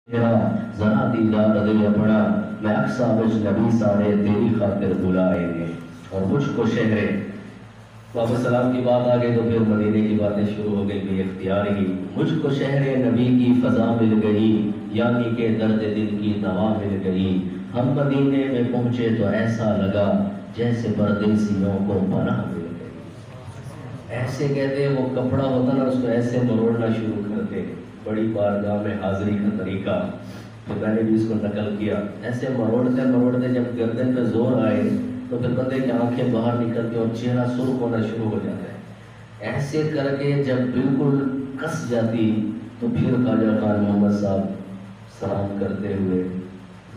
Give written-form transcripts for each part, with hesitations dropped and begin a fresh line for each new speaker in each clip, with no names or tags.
ذرا دیدار دل اپنا میں اقصا بچ نبی سارے تیری خاطر بلائیں گے اور مجھ کو شہرے واپس سلام کی بات آ گئی تو پھر مدینے کی باتیں شروع ہو گئی بے اختیار ہی مجھ کو شہر نبی کی فضا مل گئی یعنی کہ درد دل کی دوا مل گئی ہم مدینے میں پہنچے تو ایسا لگا جیسے پردیسیوں کو پناہ مل گئی ایسے کہتے وہ کپڑا ہوتا نا اس کو ایسے مروڑنا شروع کرتے بڑی بارگاہ میں حاضری کا طریقہ تو میں نے بھی اس کو نقل کیا ایسے مروڑتے مروڑتے جب گردن پہ زور آئے تو پھر بندے کی آنکھیں باہر نکلتی اور چہرہ سرخ ہونا شروع ہو جاتا ہے ایسے کر کے جب بالکل کس جاتی تو پھر خواجہ خان محمد صاحب سلام کرتے ہوئے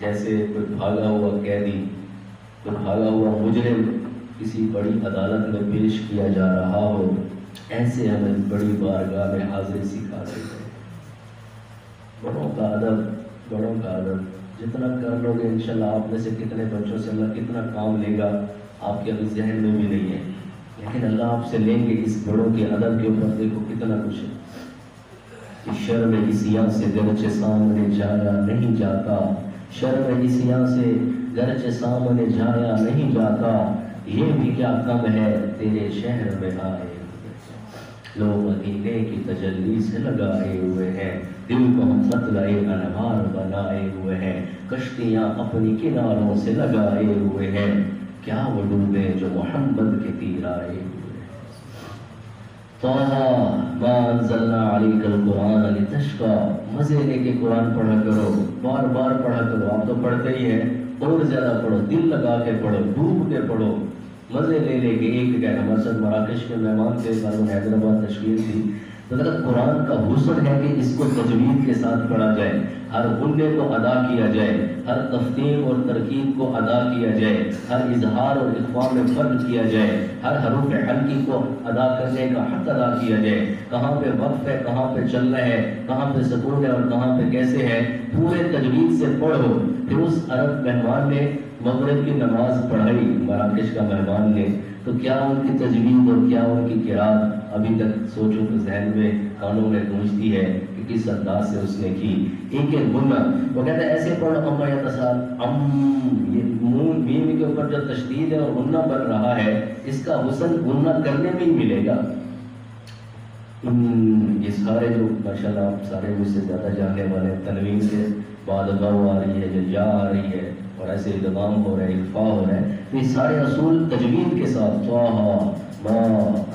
جیسے کوئی بھاگا ہوا قیدی کوئی بھاگا ہوا مجرم کسی بڑی عدالت میں پیش کیا جا رہا ہو ایسے ہمیں بڑی بارگاہ میں حاضری سکھا رہے ہیں بڑوں کا ادب جتنا کر لو گے انشاءاللہ آپ میں سے کتنے بچوں سے اللہ کتنا کام لے گا آپ کے ابھی ذہن میں بھی نہیں ہے لیکن اللہ آپ سے لیں گے اس بڑوں کے ادب کے اوپر دیکھو کتنا کچھ ہے شرم عیسیاں سے گرچہ سامنے جایا نہیں جاتا شرم عیسیاں سے گرچہ سامنے جایا نہیں جاتا یہ بھی کیا کم ہے تیرے شہر میں آئے لوگ مدینے کی تجلی سے لگائے ہوئے ہیں دل کو ہم مطلع انوار بنائے ہوئے ہیں کشتیاں اپنی کناروں سے لگائے ہوئے ہیں کیا وہ ڈوبے جو محمد کے تیر آئے ہوئے ہیں طه ما انزلنا علیک القرآن لتشقى مزے لے کے قرآن پڑھا کرو بار بار پڑھا کرو آپ تو پڑھتے ہی ہیں اور زیادہ پڑھو دل لگا کے پڑھو ڈوب کے پڑھو مزے لے لے کے ایک کہنا مثلا مراکش کے مہمان تھے حیدرآباد تشکیل تھی تو اگر قرآن کا حسن ہے کہ اس کو تجوید کے ساتھ پڑھا جائے ہر غنے کو ادا کیا جائے ہر تفخیم اور ترکیب کو ادا کیا جائے ہر اظہار اور اخفاء میں فرق کیا جائے ہر حروف حلقی کو ادا کرنے کا حق ادا کیا جائے کہاں پہ وقف ہے کہاں پہ چل رہا ہے کہاں پہ سکون ہے اور کہاں پہ کیسے ہے پورے تجوید سے پڑھو پھر اس عرب مہمان نے مغرب کی نماز پڑھائی مراکش کا مہمان نے تو کیا ان کی تجوید اور کیا ان کی قرات ابھی تک سوچو تو ذہن میں کانوں میں گونجتی ہے کہ کس انداز سے اس نے کی ایک ایک گنہ وہ کہتا ہے ایسے پڑھ اما یا تصال یہ نون میم کے اوپر جو تشدید ہے اور گنہ بن رہا ہے اس کا حسن گنہ کرنے میں ہی ملے گا یہ سارے جو ماشاءاللہ آپ سارے مجھ سے زیادہ جاننے والے تنوین کے بعد غو آ رہی ہے جو یا آ رہی ہے اور ایسے ادغام ہو رہا ہے اخفاء ہو رہا ہے تو یہ سارے اصول تجوید کے ساتھ طه ما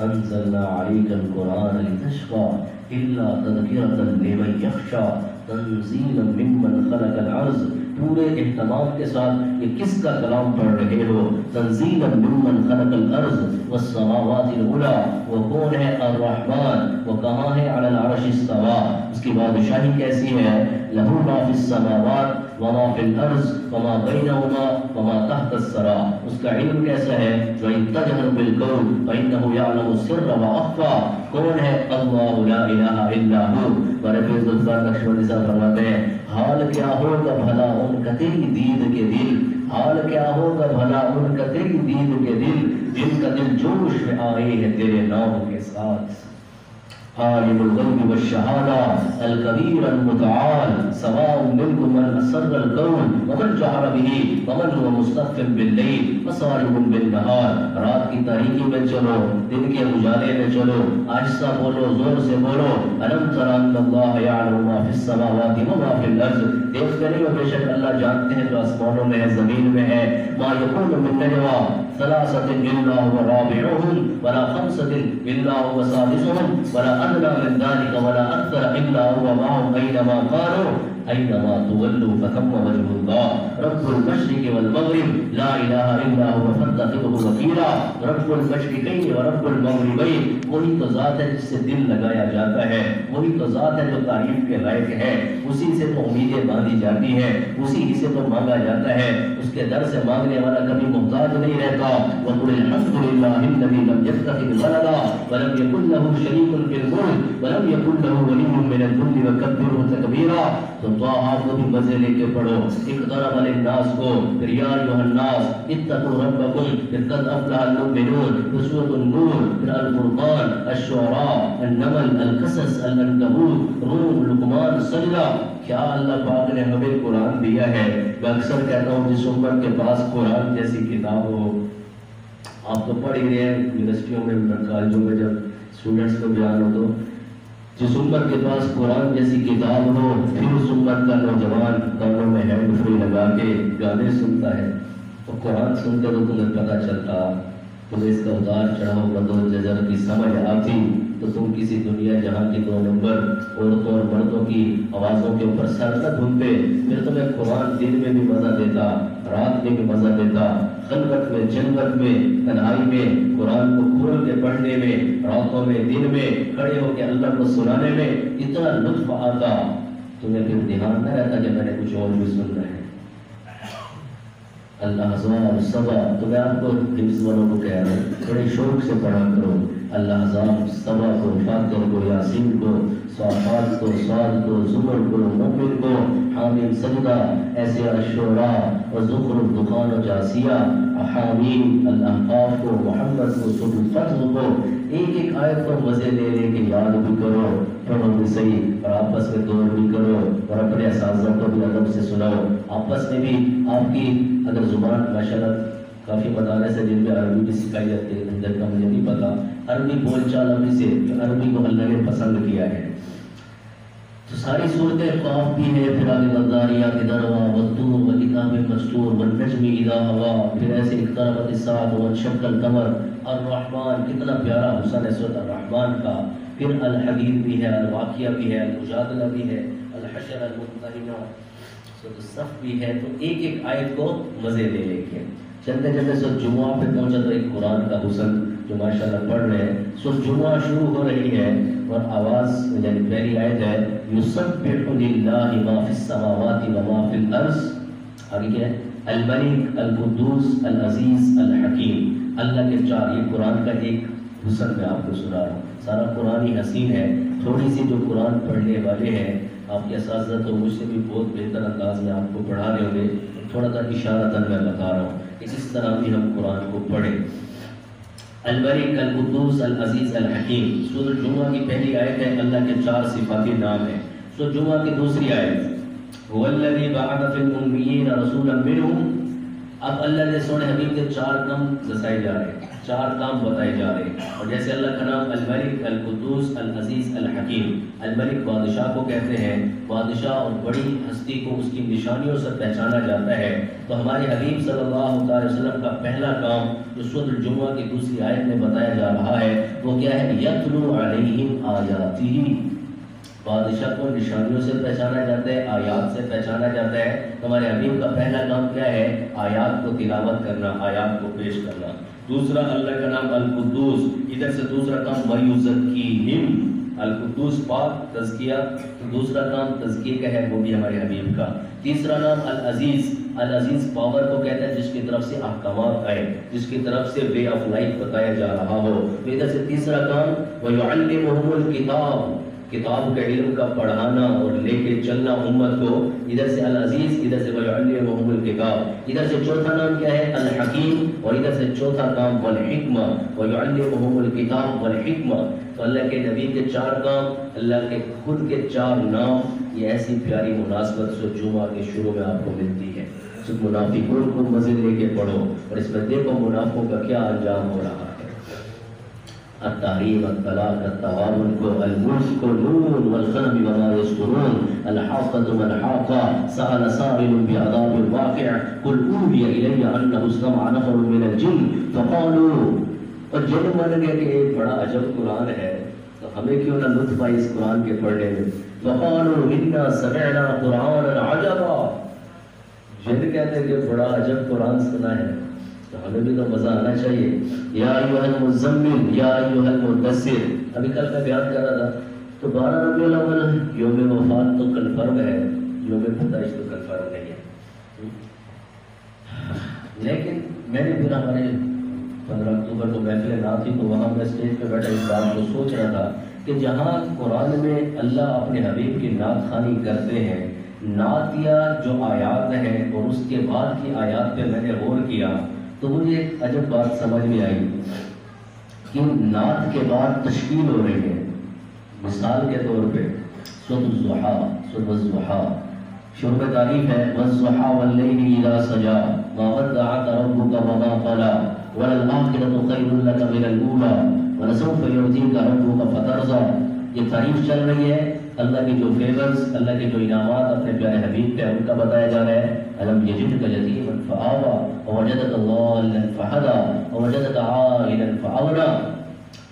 انزلنا علیک القرآن لتشقى الا تذکرۃ لمن یخشى تنزیلا ممن خلق الارض پورے اہتمام کے ساتھ یہ کس کا کلام پڑھ رہے ہو تنزیلا ممن خلق الارض والسماوات العلی وہ کون ہے الرحمن وہ کہاں ہے علی العرش استوى اس کی بادشاہی کیسی ہے لہ ما فی السماوات وما فی الارض وما بینہما وما تحت الثری اس کا علم کیسا ہے وَإِن تَجْهَرْ بِالْقَوْلِ فَإِنَّهُ يَعْلَمُ السِّرَّ وَأَخْفَى کون ہے اللہ لا الہ الا ہو برفِ ذوالفقار نقشبندی صاحب فرماتے ہیں حال کیا ہوگا بھلا ان کا تیری دید کے دل حال کیا ہوگا بھلا ان کا تیری دید کے دل جن کا دل جوش میں آئے ہے تیرے نام کے ساتھ عالم الغیب والشہادہ الکبیر المتعال سواء منکم من اسر القول ومن جہر به ومن هو مستخف باللیل وصارم بالنہار رات کی تاریکی میں چلو دن کے اجالے میں چلو آہستہ بولو زور سے بولو الم تر ان اللہ یعلم ما فی السماوات وما فی الارض دیکھتے نہیں ہو بے شک اللہ جانتے ہیں جو آسمانوں میں ہے زمین میں ہے ما یکون من نجوا ثلاثة إلا هو رابعهم ولا خمسة إلا هو سادسهم ولا أدنى من ذلك ولا أكثر إلا هو معهم أينما كانوا أينما تولوا فثم وجه الله رب المشرق والمغرب لا إله إلا هو فاتخذه وكيلا رب المشرقين ورب المغربين وہی تو ذات ہے جس سے دل لگایا جاتا ہے وہی تو ذات ہے جو تعریف کے لائق ہے اسی سے تو امیدیں باندھی جاتی ہیں اسی ہی سے تو مانگا جاتا ہے اس کے در سے مانگنے والا کبھی محتاج نہیں رہتا وَقُلِ الْحَمْدُ لِلَّهِ الَّذِي لَمْ يَتَّخِذْ وَلَدًا وَلَمْ يَكُن لَّهُ شَرِيكٌ فِي الْمُلْكِ وَلَمْ يَكُن لَّهُ وَلِيٌّ مِّنَ الذُّلِّ وَكَبِّرْهُ تَكْبِيرًا تو طه کو بھی مزے لے کے پڑھو اقترب للناس کو پھر یا ایھا الناس اتقوا ربکم پھر قد افلح المؤمنون پھر سورۃ النور پھر الفرقان الفرقان، الشعراء، النمل، القصص، العنکبوت، روم، لقمان، سجدہ. کیا اللہ پاک نے ہمیں قرآن دیا ہے. میں اکثر کہتا ہوں جس امت کے پاس قرآن جیسی کتاب ہو، آپ تو پڑھ ہی رہے ہیں یونیورسٹیوں میں، کالجوں میں جب اسٹوڈنٹس کو بیان ہو تو جس امت کے پاس قرآن جیسی کتاب ہو، پھر اس امت کا نوجوان کانوں میں ہینڈ فری لگا کے گانے سنتا ہے. تو قرآن سن کر تو تمہیں پتہ چلتا، تمہیں اس کا اتار چڑھاؤ بدو جزر کی سمجھ آتی تو تم کسی دنیا جہاں کی 2 نمبر عورتوں اور مردوں کی آوازوں کے اوپر سر نہ دھنتے. پھر تمہیں قرآن دن میں بھی مزہ دیتا، رات میں بھی مزہ دیتا، خلوت میں، جنت میں، تنہائی میں، قرآن کو کھول کے پڑھنے میں، راتوں میں، دن میں کھڑے ہو کے اللہ کو سنانے میں اتنا لطف آتا. تمہیں پھر دھیان نہ رہتا کہ میں نے کچھ اور بھی سننا ہے. الاحزاب سبا، تو میں آپ کو حفظ والوں کو کہہ رہا ہوں بڑے شوق سے پڑھا کرو. الاحزاب سبا کو، فاتر کو، یاسین کو، صافات کو، صاد کو، زمر کو، مومن کو، حامیم سجدہ، ایسے الشعراء اور زخرف، دخان و جاسیہ، حامیم، الاحقاف کو، محمد کو، سورۃ الفتح کو. ایک ایک آیت کو مزے لے لے کے یاد بھی کرو، پڑھو بھی صحیح، اور آپس میں دور بھی کرو، اور اپنے اساتذہ کو بھی ادب سے سناؤ. آپس میں بھی آپ کی اگر زبان ماشاءاللہ کافی مدارس ہے جن میں عربی بھی سکھائی جاتی ہے، اندر کا مجھے نہیں پتا، عربی بول چال ابھی سے عربی کو اللہ نے پسند کیا ہے. تو ساری صورتیں قاف بھی ہے، پھر آگے والذاریات ذروا، والطور، وکتاب مسطور، والنجم اذا ہوا، پھر ایسے اقتربت الساعۃ وانشق القمر، الرحمن، کتنا پیارا حسن ہے سورۃ الرحمن کا. پھر الحدید بھی ہے، الواقعہ بھی ہے، المجادلہ بھی ہے، الحشر، الممتحنہ، سورۃ الصف بھی ہے. تو ایک ایک آیت کو مزے لے لے کے چلتے چلتے سورۃ جمعہ پہ پہنچا تو ایک قرآن کا حسن جو ماشاءاللہ پڑھ رہے ہیں. سورۃ جمعہ شروع ہو رہی ہے اور آواز یعنی پہلی آیت ہے یسبح للہ ما فی السماوات و ما فی الارض. آگے کیا ہے؟ الملک، القدوس، العزیز، الحکیم. اللہ کے 4، یہ قرآن کا ایک حسن میں آپ کو سنا رہا ہوں. سارا قرآن ہی حسین ہے. تھوڑی سی جو قرآن پڑھنے والے ہیں، آپ کے اساتذہ تو مجھ سے بھی بہت بہتر انداز میں آپ کو پڑھا رہے ہوں گے، تھوڑا سا اشارتاً میں بتا رہا ہوں کہ اس طرح بھی ہم قرآن کو پڑھیں. الملک، القدوس، العزیز، الحکیم. سورۃ جمعہ کی پہلی آیت ہے، اللہ کے 4 صفاتی نام ہیں. سورۃ جمعہ کی دوسری آیت هو الذی بعث فی الامیین رسولا منہم. اب اللہ نے سونے حبیب کے 4 کام دسائے جا رہے ہیں، 4 کام بتائے جا رہے ہیں. اور جیسے اللہ کا نام الملک، القدوس، العزیز، الحکیم. الملک بادشاہ کو کہتے ہیں، بادشاہ اور بڑی ہستی کو اس کی نشانیوں سے پہچانا جاتا ہے. تو ہمارے حبیب صلی اللہ علیہ وسلم کا پہلا کام جو سورۃ الجمعہ کی دوسری آیت میں بتایا جا رہا ہے وہ کیا ہے؟ یتلو علیہم آیاتہ. بادشاہ کو نشانیوں سے پہچانا جاتا ہے، آیات سے پہچانا جاتا ہے. ہمارے حبیب کا پہلا کام کیا ہے؟ آیات کو تلاوت کرنا، آیات کو پیش کرنا. دوسرا اللہ کا نام القدوس، ادھر سے دوسرا کام ویزکیہم. القدوس پاک، تزکیہ. دوسرا کام تزکیہ کا ہے، وہ بھی ہمارے حبیب کا. تیسرا نام العزیز. العزیز پاور کو کہتا ہے جس کی طرف سے احکامات آئے، جس کی طرف سے وے آف لائف بتایا جا رہا ہو. تو ادھر سے تیسرا کام وَيُعَلِّمُهُمُ الْكِتَابَ، کتاب کے علم کا پڑھانا اور لے کے چلنا امت کو. ادھر سے العزیز، ادھر سے وَيُعَلِّمُهُمُ الْكِتَابَ. ادھر سے چوتھا نام کیا ہے؟ الحکیم. اور ادھر سے چوتھا کام والحکمہ، وَيُعَلِّمُهُمُ الْكِتَابَ وَالْحِکمہ. تو اللہ کے نبی کے 4 کام، اللہ کے خود کے 4 نام. یہ ایسی پیاری مناسبت سورۃ جمعہ کے شروع میں آپ کو ملتی ہے. صرف منافقون کو مزے لے کے پڑھو اور اس میں دیکھو منافقوں کا کیا انجام ہو رہا ہے. التحریم، الطلاق، التغابن کو، الملک کو، نون والقلم وما یسطرون، الحاقۃ ما الحاقۃ، سأل سائل بعذاب واقع، قل اوحی الی انہ استمع نفر من الجن فقالوا. اور جن مان گیا کہ ایک بڑا عجب قرآن ہے تو ہمیں کیوں نہ لطف آئی اس قرآن کے پڑھنے میں. فقالوا انا سمعنا قرآنا عجبا. جن کہتے ہیں کہ بڑا عجب قرآن سنا ہے تو ہمیں بھی تو مزہ آنا چاہیے. یا ایھا المزمل، یا ایھا المدثر. ابھی کل میں بیان کر رہا تھا تو 12 ربیع الاول یوم وفات تو کنفرم ہے، یوم پیدائش تو کنفرم نہیں ہے. لیکن میں نے پھر ہمارے 15 اکتوبر کو محفل نعت تھی تو وہاں میں اسٹیج پہ بیٹھا اس بات کو سوچ رہا تھا کہ جہاں قرآن میں اللہ اپنے حبیب کی نعت خوانی کرتے ہیں، نعتیہ جو آیات ہیں اور اس کے بعد کی آیات پہ میں نے غور کیا تو مجھے ایک عجب بات سمجھ میں آئی. کہ نعت کے بعد تشکیل ہو رہی ہے. مثال کے طور پہ صبح الضحیٰ، صبح الضحیٰ شروع میں تعریف ہے والضحیٰ واللیل اذا سجا ما ودعک ربک وما قلی وللآخرۃ خیر لک من الاولی ولسوف یعطیک ربک فترضی. یہ تعریف چل رہی ہے اللہ کی جو فیورز، اللہ کے جو انعامات اپنے پیارے حبیب پہ ان کا بتایا جا رہا ہے. الم یجدک یتیما فآوی ووجدک ضالا فہدی ووجدک عائلا فأغنی.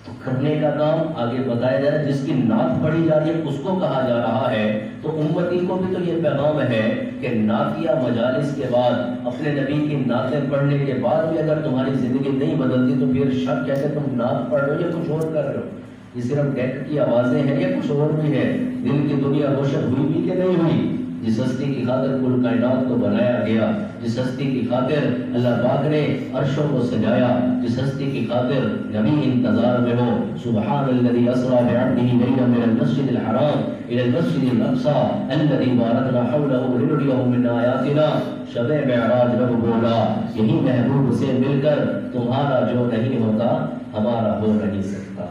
تو کرنے کا کام آگے بتایا جا رہا ہے. جس کی نعت پڑھی جا رہی ہے اس کو کہا جا رہا ہے. تو امتی کو بھی تو یہ پیغام ہے کہ نعتیہ مجالس کے بعد اپنے نبی کی نعتیں پڑھنے کے بعد بھی اگر تمہاری زندگی نہیں بدلتی تو پھر شک ہے کہ تم نعت پڑھ رہے ہو یا کچھ اور کر رہے ہو. یہ صرف ڈیک کی آوازیں ہیں یا کچھ اور بھی ہے؟ دل کی دنیا روشن ہوئی بھی کہ نہیں ہوئی؟ جس ہستی کی خاطر کل کائنات کو بنایا گیا، جس ہستی کی خاطر اللہ پاک نے عرشوں کو سجایا، جس ہستی کی خاطر نبی انتظار میں ہو. سبحان الذی اسری بعبدہ لیلا من المسجد الحرام الی المسجد الاقصی الذی بارکنا حولہ لنریہ من آیاتنا. شب معراج رب بولا یہی محبوب سے مل کر تمہارا جو نہیں ہوتا ہمارا ہو نہیں سکتا.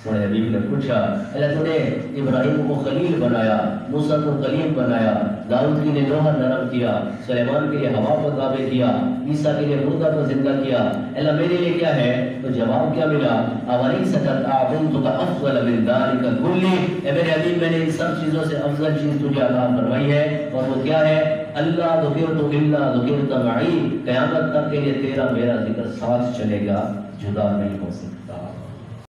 سونے حبیب نے پوچھا اللہ تو نے ابراہیم کو خلیل بنایا، موسیٰ کو کلیم بنایا، داؤد کے لیے لوہا نرم کیا، سلیمان کے لیے ہوا کو تابع کیا، عیسیٰ کے لیے مردہ کو زندہ کیا، اللہ میرے لیے کیا ہے؟ تو جواب کیا ملا؟ اَوَلَيْسَ قَدْ أَعْطَيْتُكَ أَفْضَلَ مِنْ ذَلِكَ كُلِّهِ. اے میرے حبیب میں نے ان سب چیزوں سے افضل چیز تجھے عطا فرمائی ہے، اور وہ کیا ہے؟ اللہ ذکرت الا ذکرت معی. قیامت تک کے لیے تیرا میرا ذکر ساتھ چلے گا، جدا نہیں ہو سکتا.